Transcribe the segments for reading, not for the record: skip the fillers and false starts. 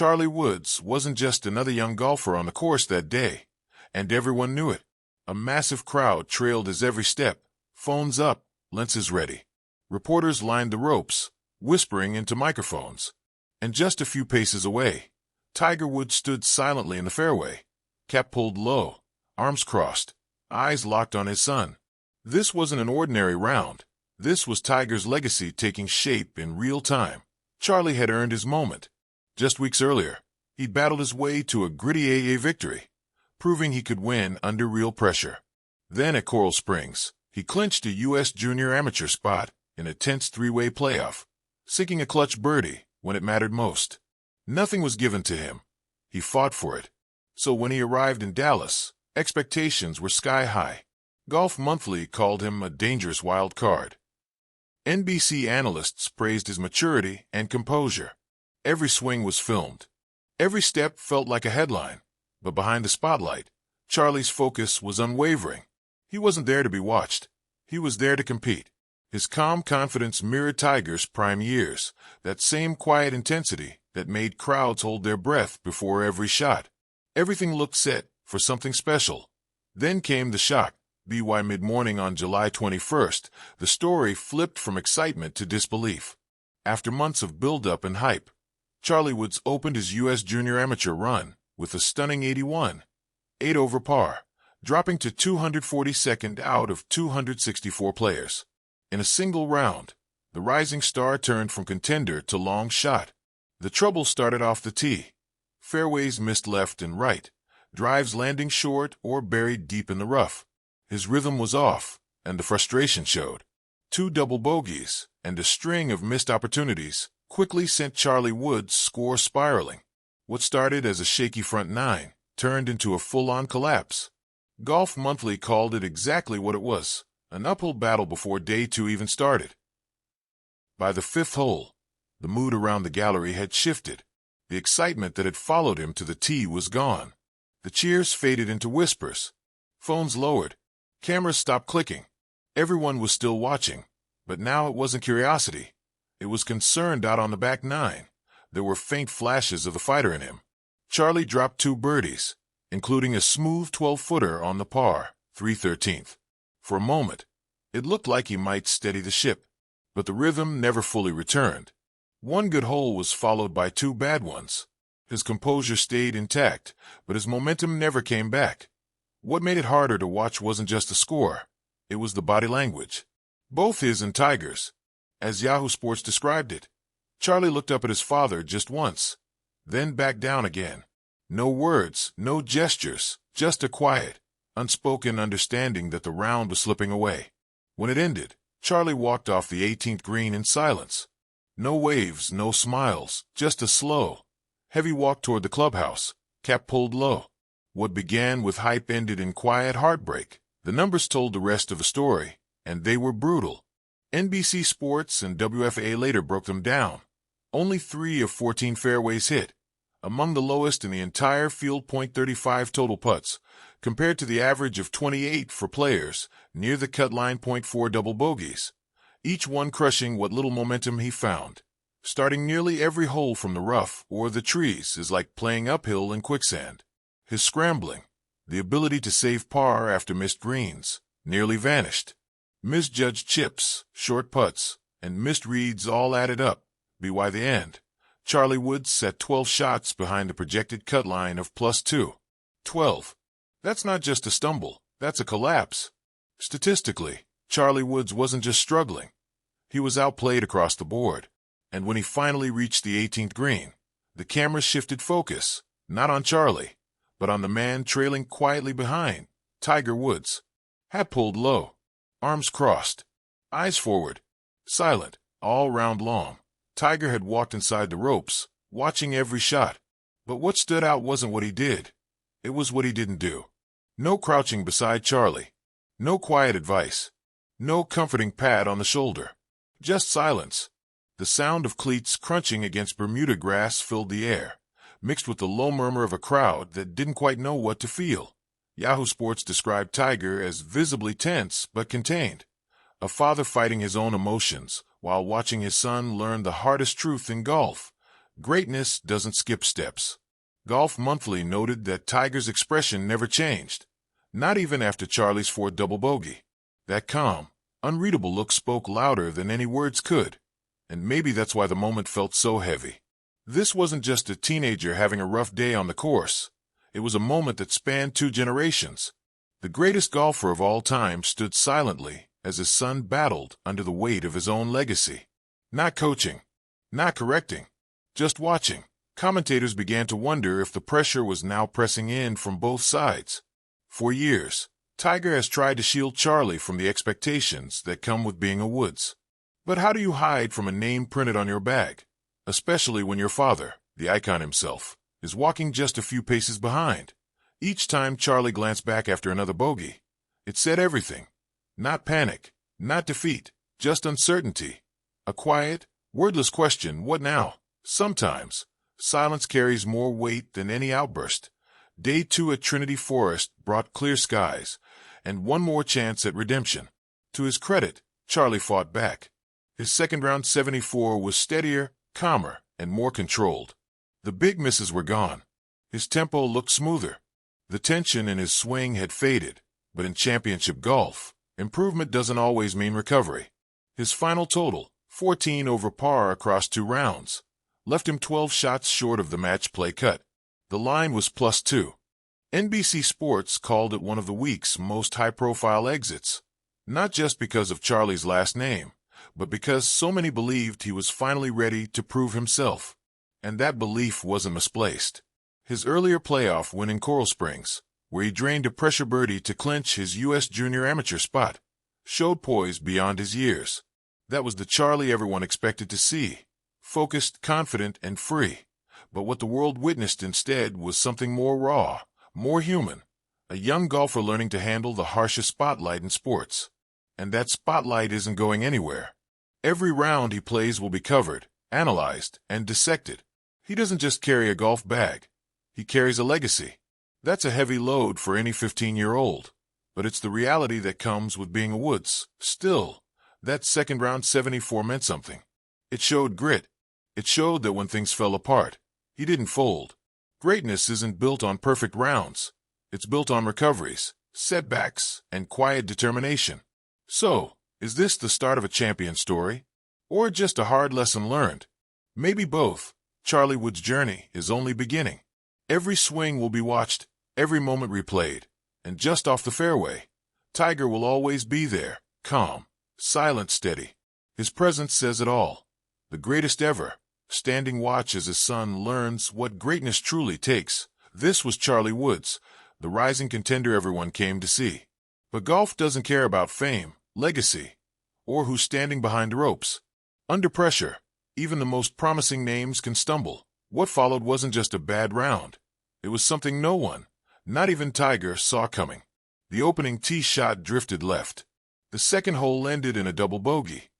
Charlie Woods wasn't just another young golfer on the course that day, and everyone knew it. A massive crowd trailed his every step, phones up, lenses ready. Reporters lined the ropes, whispering into microphones. And just a few paces away, Tiger Woods stood silently in the fairway, cap pulled low, arms crossed, eyes locked on his son. This wasn't an ordinary round. This was Tiger's legacy taking shape in real time. Charlie had earned his moment. Just weeks earlier, he'd battled his way to a gritty AA victory, proving he could win under real pressure. Then at Coral Springs, he clinched a U.S. Junior Amateur spot in a tense three-way playoff, sinking a clutch birdie when it mattered most. Nothing was given to him. He fought for it. So when he arrived in Dallas, expectations were sky high. Golf Monthly called him a dangerous wild card. NBC analysts praised his maturity and composure. Every swing was filmed. Every step felt like a headline. But behind the spotlight, Charlie's focus was unwavering. He wasn't there to be watched. He was there to compete. His calm confidence mirrored Tiger's prime years, that same quiet intensity that made crowds hold their breath before every shot. Everything looked set for something special. Then came the shock. By mid-morning on July 21st, the story flipped from excitement to disbelief. After months of build-up and hype, Charlie Woods opened his U.S. Junior Amateur run with a stunning 81, 8 over par, dropping to 242nd out of 264 players. In a single round, the rising star turned from contender to long shot. The trouble started off the tee. Fairways missed left and right, drives landing short or buried deep in the rough. His rhythm was off, and the frustration showed. 2 double bogeys and a string of missed opportunities quickly sent Charlie Woods' score spiraling. What started as a shaky front nine turned into a full-on collapse. Golf Monthly called it exactly what it was, an uphill battle before day 2 even started. By the 5th hole, the mood around the gallery had shifted. The excitement that had followed him to the tee was gone. The cheers faded into whispers. Phones lowered. Cameras stopped clicking. Everyone was still watching, but now it wasn't curiosity. It was concerned out on the back nine. There were faint flashes of the fighter in him. Charlie dropped 2 birdies, including a smooth 12-footer on the par, 3/13. For a moment, it looked like he might steady the ship, but the rhythm never fully returned. One good hole was followed by 2 bad ones. His composure stayed intact, but his momentum never came back. What made it harder to watch wasn't just the score. It was the body language. Both his and Tiger's. As Yahoo Sports described it, Charlie looked up at his father just once, then back down again. No words, no gestures, just a quiet, unspoken understanding that the round was slipping away. When it ended, Charlie walked off the 18th green in silence. No waves, no smiles, just a slow, heavy walk toward the clubhouse, cap pulled low. What began with hype ended in quiet heartbreak. The numbers told the rest of the story, and they were brutal. NBC Sports and WFA later broke them down. Only 3 of 14 fairways hit, among the lowest in the entire field. .35 total putts, compared to the average of 28 for players near the cut line. .4 double bogeys, each one crushing what little momentum he found. Starting nearly every hole from the rough or the trees is like playing uphill in quicksand. His scrambling, the ability to save par after missed greens, nearly vanished. Misjudged chips, short putts, and missed reads all added up. By the end, Charlie Woods set 12 shots behind the projected cut line of +2. 12. That's not just a stumble, that's a collapse. Statistically, Charlie Woods wasn't just struggling. He was outplayed across the board. And when he finally reached the 18th green, the camera shifted focus, not on Charlie, but on the man trailing quietly behind, Tiger Woods. Hat pulled low, arms crossed, eyes forward, silent, all round long. Tiger had walked inside the ropes, watching every shot. But what stood out wasn't what he did. It was what he didn't do. No crouching beside Charlie. No quiet advice. No comforting pat on the shoulder. Just silence. The sound of cleats crunching against Bermuda grass filled the air, mixed with the low murmur of a crowd that didn't quite know what to feel. Yahoo Sports described Tiger as visibly tense but contained, a father fighting his own emotions while watching his son learn the hardest truth in golf. Greatness doesn't skip steps. Golf Monthly noted that Tiger's expression never changed, not even after Charlie's fourth double bogey. That calm, unreadable look spoke louder than any words could, and maybe that's why the moment felt so heavy. This wasn't just a teenager having a rough day on the course. It was a moment that spanned 2 generations. The greatest golfer of all time stood silently as his son battled under the weight of his own legacy. Not coaching, not correcting, just watching. Commentators began to wonder if the pressure was now pressing in from both sides. For years, Tiger has tried to shield Charlie from the expectations that come with being a Woods. But how do you hide from a name printed on your bag, especially when your father, the icon himself, is walking just a few paces behind? Each time Charlie glanced back after another bogey, it said everything. Not panic, not defeat, just uncertainty. A quiet, wordless question, what now? Sometimes, silence carries more weight than any outburst. Day 2 at Trinity Forest brought clear skies and one more chance at redemption. To his credit, Charlie fought back. His second round 74 was steadier, calmer, and more controlled. The big misses were gone. His tempo looked smoother. The tension in his swing had faded, but in championship golf, improvement doesn't always mean recovery. His final total, 14 over par across 2 rounds, left him 12 shots short of the match play cut. The line was +2. NBC Sports called it one of the week's most high-profile exits, not just because of Charlie's last name, but because so many believed he was finally ready to prove himself. And that belief wasn't misplaced. His earlier playoff win in Coral Springs, where he drained a pressure birdie to clinch his U.S. Junior Amateur spot, showed poise beyond his years. That was the Charlie everyone expected to see, focused, confident, and free. But what the world witnessed instead was something more raw, more human, a young golfer learning to handle the harshest spotlight in sports. And that spotlight isn't going anywhere. Every round he plays will be covered, analyzed, and dissected. He doesn't just carry a golf bag. He carries a legacy. That's a heavy load for any 15-year-old, but it's the reality that comes with being a Woods. Still, that second round 74 meant something. It showed grit. It showed that when things fell apart, he didn't fold. Greatness isn't built on perfect rounds. It's built on recoveries, setbacks, and quiet determination. So, is this the start of a champion story? Or just a hard lesson learned? Maybe both. Charlie Woods' journey is only beginning. Every swing will be watched, every moment replayed, and just off the fairway, Tiger will always be there, calm, silent, steady. His presence says it all. The greatest ever, standing watch as his son learns what greatness truly takes. This was Charlie Woods, the rising contender everyone came to see. But golf doesn't care about fame, legacy, or who's standing behind the ropes. Under pressure, even the most promising names can stumble. What followed wasn't just a bad round. It was something no one, not even Tiger, saw coming. The opening tee shot drifted left. The second hole ended in a double bogey.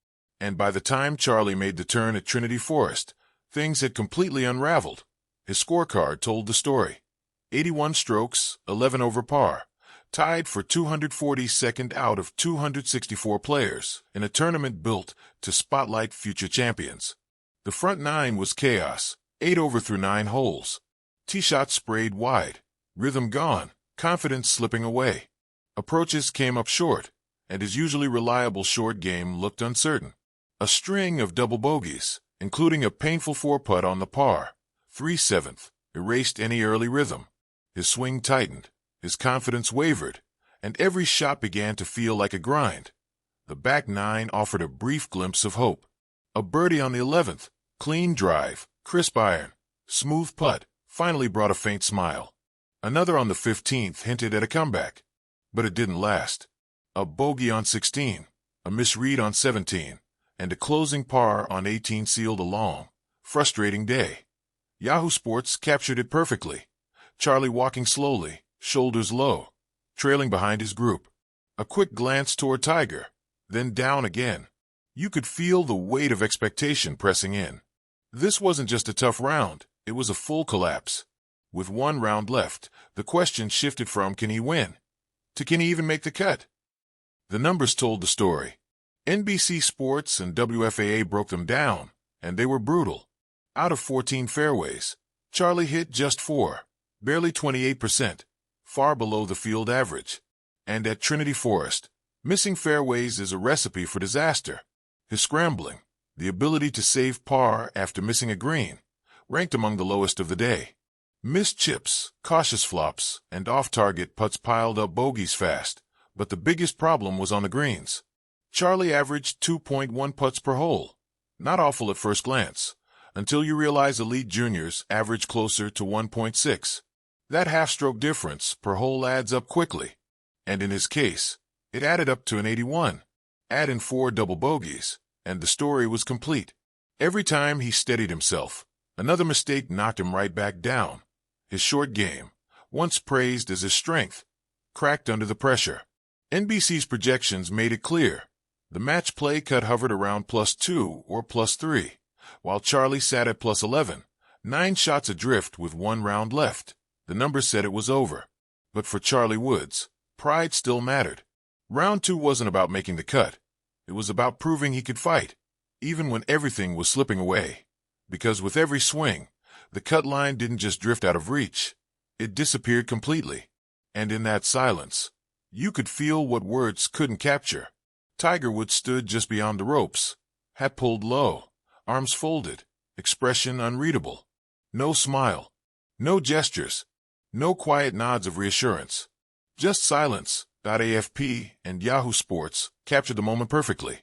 And by the time Charlie made the turn at Trinity Forest, things had completely unraveled. His scorecard told the story. 81 strokes, 11 over par, tied for 242nd out of 264 players in a tournament built to spotlight future champions. The front 9 was chaos. 8 over through 9 holes. Tee shots sprayed wide, rhythm gone, confidence slipping away. Approaches came up short, and his usually reliable short game looked uncertain. A string of double bogeys, including a painful 4-putt on the par 3/7, erased any early rhythm. His swing tightened, his confidence wavered, and every shot began to feel like a grind. The back 9 offered a brief glimpse of hope. A birdie on the 11th, clean drive, crisp iron, smooth putt, finally brought a faint smile. Another on the 15th hinted at a comeback, but it didn't last. A bogey on 16, a misread on 17, and a closing par on 18 sealed a long, frustrating day. Yahoo Sports captured it perfectly. Charlie walking slowly, shoulders low, trailing behind his group. A quick glance toward Tiger, then down again. You could feel the weight of expectation pressing in. This wasn't just a tough round, it was a full collapse. With 1 round left, the question shifted from can he win to can he even make the cut? The numbers told the story. NBC Sports and WFAA broke them down, and they were brutal. Out of 14 fairways, Charlie hit just 4, barely 28%, far below the field average. And at Trinity Forest, missing fairways is a recipe for disaster. His scrambling, the ability to save par after missing a green, ranked among the lowest of the day. Missed chips, cautious flops, and off-target putts piled up bogeys fast, but the biggest problem was on the greens. Charlie averaged 2.1 putts per hole. Not awful at first glance, until you realize elite juniors average closer to 1.6. That half-stroke difference per hole adds up quickly, and in his case, it added up to an 81. Add in 4 double bogeys, and the story was complete. Every time he steadied himself, another mistake knocked him right back down. His short game, once praised as his strength, cracked under the pressure. NBC's projections made it clear. The match play cut hovered around +2 or +3, while Charlie sat at +11, 9 shots adrift with 1 round left. The numbers said it was over. But for Charlie Woods, pride still mattered. Round 2 wasn't about making the cut. It was about proving he could fight, even when everything was slipping away. Because with every swing, the cut line didn't just drift out of reach. It disappeared completely. And in that silence, you could feel what words couldn't capture. Tiger Woods stood just beyond the ropes, hat pulled low, arms folded, expression unreadable. No smile, no gestures, no quiet nods of reassurance. Just silence. AFP and Yahoo Sports captured the moment perfectly.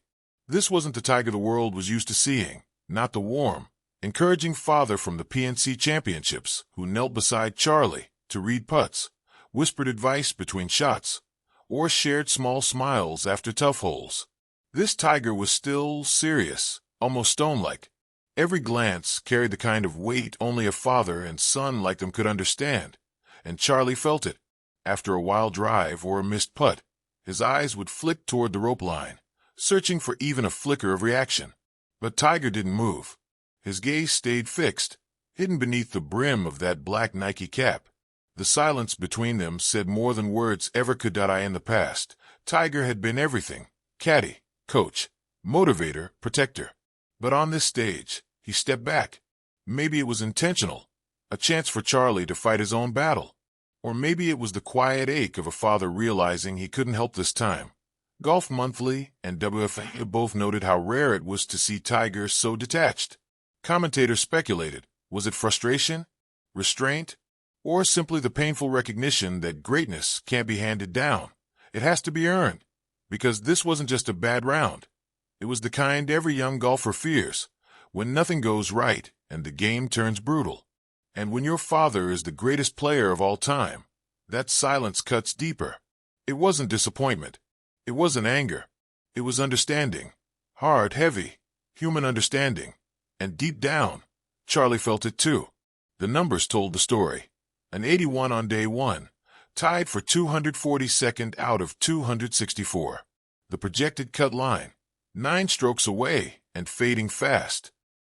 This wasn't the Tiger the world was used to seeing, not the warm, encouraging father from the PNC Championships who knelt beside Charlie to read putts, whispered advice between shots, or shared small smiles after tough holes. This Tiger was still serious, almost stone-like. Every glance carried the kind of weight only a father and son like them could understand, and Charlie felt it. After a wild drive or a missed putt, his eyes would flick toward the rope line, searching for even a flicker of reaction. But Tiger didn't move. His gaze stayed fixed, hidden beneath the brim of that black Nike cap. The silence between them said more than words ever could. In the past, Tiger had been everything: caddy, coach, motivator, protector. But on this stage, he stepped back. Maybe it was intentional, a chance for Charlie to fight his own battle. Or maybe it was the quiet ache of a father realizing he couldn't help this time. Golf Monthly and WFA both noted how rare it was to see Tiger so detached. Commentators speculated, was it frustration, restraint, or simply the painful recognition that greatness can't be handed down? It has to be earned. Because this wasn't just a bad round. It was the kind every young golfer fears, when nothing goes right and the game turns brutal. And when your father is the greatest player of all time, that silence cuts deeper. It wasn't disappointment. It wasn't anger. It was understanding. Hard, heavy, human understanding. And deep down, Charlie felt it too. The numbers told the story. An 81 on day 1, tied for 242nd out of 264. The projected cut line, 9 strokes away and fading fast.